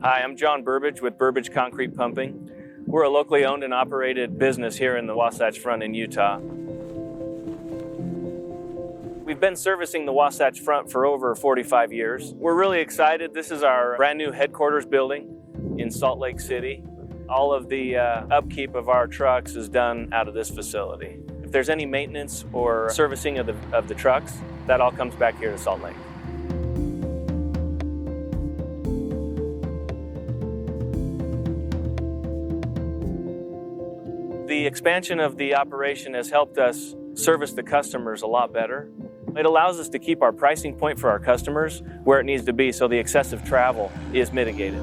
Hi, I'm John Burbidge with Burbidge Concrete Pumping. We're a locally owned and operated business here in the Wasatch Front in Utah. We've been servicing the Wasatch Front for over 45 years. We're really excited. This is our brand new headquarters building in Salt Lake City. All of the upkeep of our trucks is done out of this facility. If there's any maintenance or servicing of the trucks, that all comes back here to Salt Lake. The expansion of the operation has helped us service the customers a lot better. It allows us to keep our pricing point for our customers where it needs to be so the excessive travel is mitigated.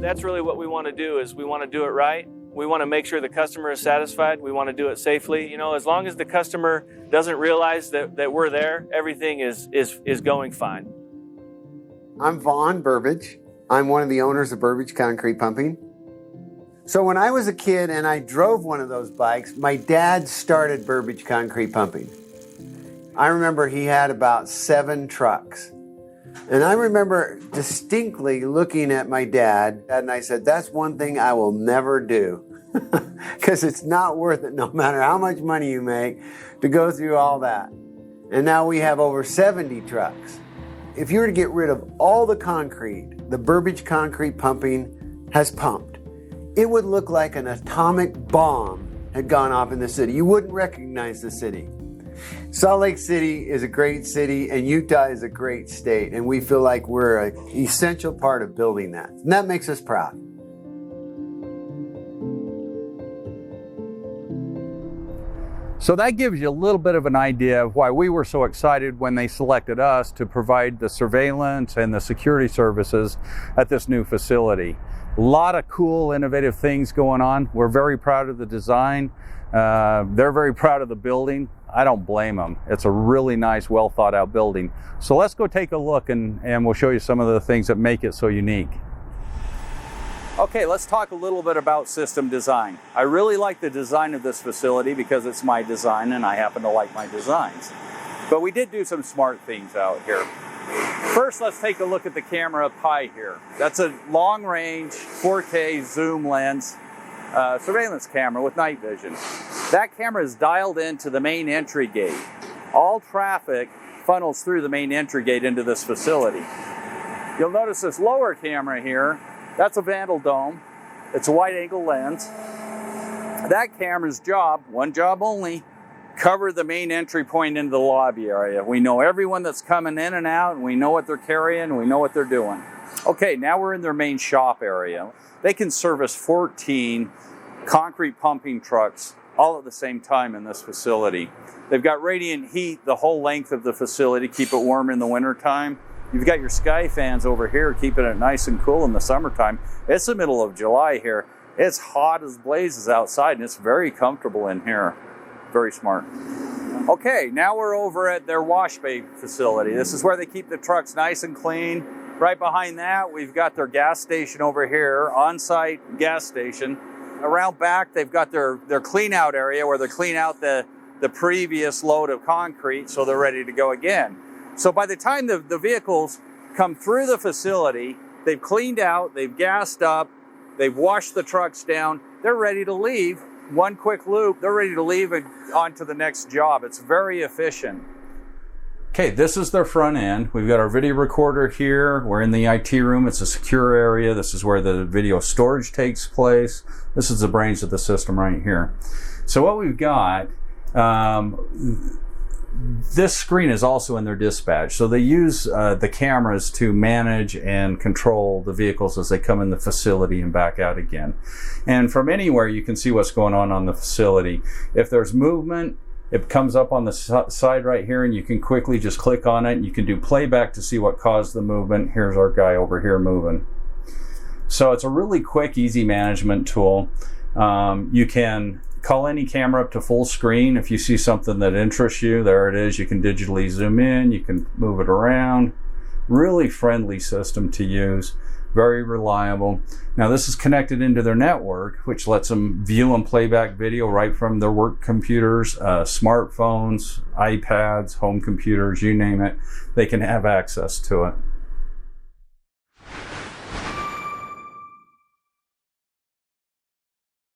That's really what we want to do, is we want to do it right. We want to make sure the customer is satisfied. We want to do it safely. You know, as long as the customer doesn't realize that we're there, everything is going fine. I'm Vaughn Burbidge. I'm one of the owners of Burbidge Concrete Pumping. So when I was a kid and I drove one of those bikes, my dad started Burbidge Concrete Pumping. I remember he had about 7 trucks. And I remember distinctly looking at my dad and I said, that's one thing I will never do. Because it's not worth it, no matter how much money you make, to go through all that. And now we have over 70 trucks. If you were to get rid of all the concrete the Burbidge Concrete Pumping has pumped, it would look like an atomic bomb had gone off in the city. You wouldn't recognize the city. Salt Lake City is a great city and Utah is a great state, and we feel like we're an essential part of building that. And that makes us proud. So that gives you a little bit of an idea of why we were so excited when they selected us to provide the surveillance and the security services at this new facility. A lot of cool, innovative things going on. We're very proud of the design. They're very proud of the building. I don't blame them. It's a really nice, well thought out building. So let's go take a look and we'll show you some of the things that make it so unique. Okay, let's talk a little bit about system design. I really like the design of this facility because it's my design and I happen to like my designs. But we did do some smart things out here. First, let's take a look at the camera up high here. That's a long-range 4K zoom lens surveillance camera with night vision. That camera is dialed into the main entry gate. All traffic funnels through the main entry gate into this facility. You'll notice this lower camera here. That's a Vandal dome. It's a wide-angle lens. That camera's job, one job only, cover the main entry point into the lobby area. We know everyone that's coming in and out, and we know what they're carrying, and we know what they're doing. Okay, now we're in their main shop area. They can service 14 concrete pumping trucks all at the same time in this facility. They've got radiant heat the whole length of the facility, keep it warm in the wintertime. You've got your sky fans over here keeping it nice and cool in the summertime. It's the middle of July here. It's hot as blazes outside and it's very comfortable in here. Very smart. Okay, now we're over at their wash bay facility. This is where they keep the trucks nice and clean. Right behind that, we've got their gas station over here, on-site gas station. Around back, they've got their clean out area where they clean out the previous load of concrete so they're ready to go again. So by the time the vehicles come through the facility, they've cleaned out, they've gassed up, they've washed the trucks down, they're ready to leave. One quick loop, they're ready to leave and on to the next job. It's very efficient. Okay, this is their front end. We've got our video recorder here. We're in the IT room. It's a secure area. This is where the video storage takes place. This is the brains of the system right here. So what we've got, this screen is also in their dispatch. So they use the cameras to manage and control the vehicles as they come in the facility and back out again. And from anywhere, you can see what's going on the facility. If there's movement, it comes up on the side right here and you can quickly just click on it. You can do playback to see what caused the movement. Here's our guy over here moving. So it's a really quick, easy management tool. You can call any camera up to full screen. If you see something that interests you, there it is. You can digitally zoom in, you can move it around. Really friendly system to use. very reliable. Now this is connected into their network, which lets them view and play back video right from their work computers, smartphones, iPads, home computers, you name it. They can have access to it.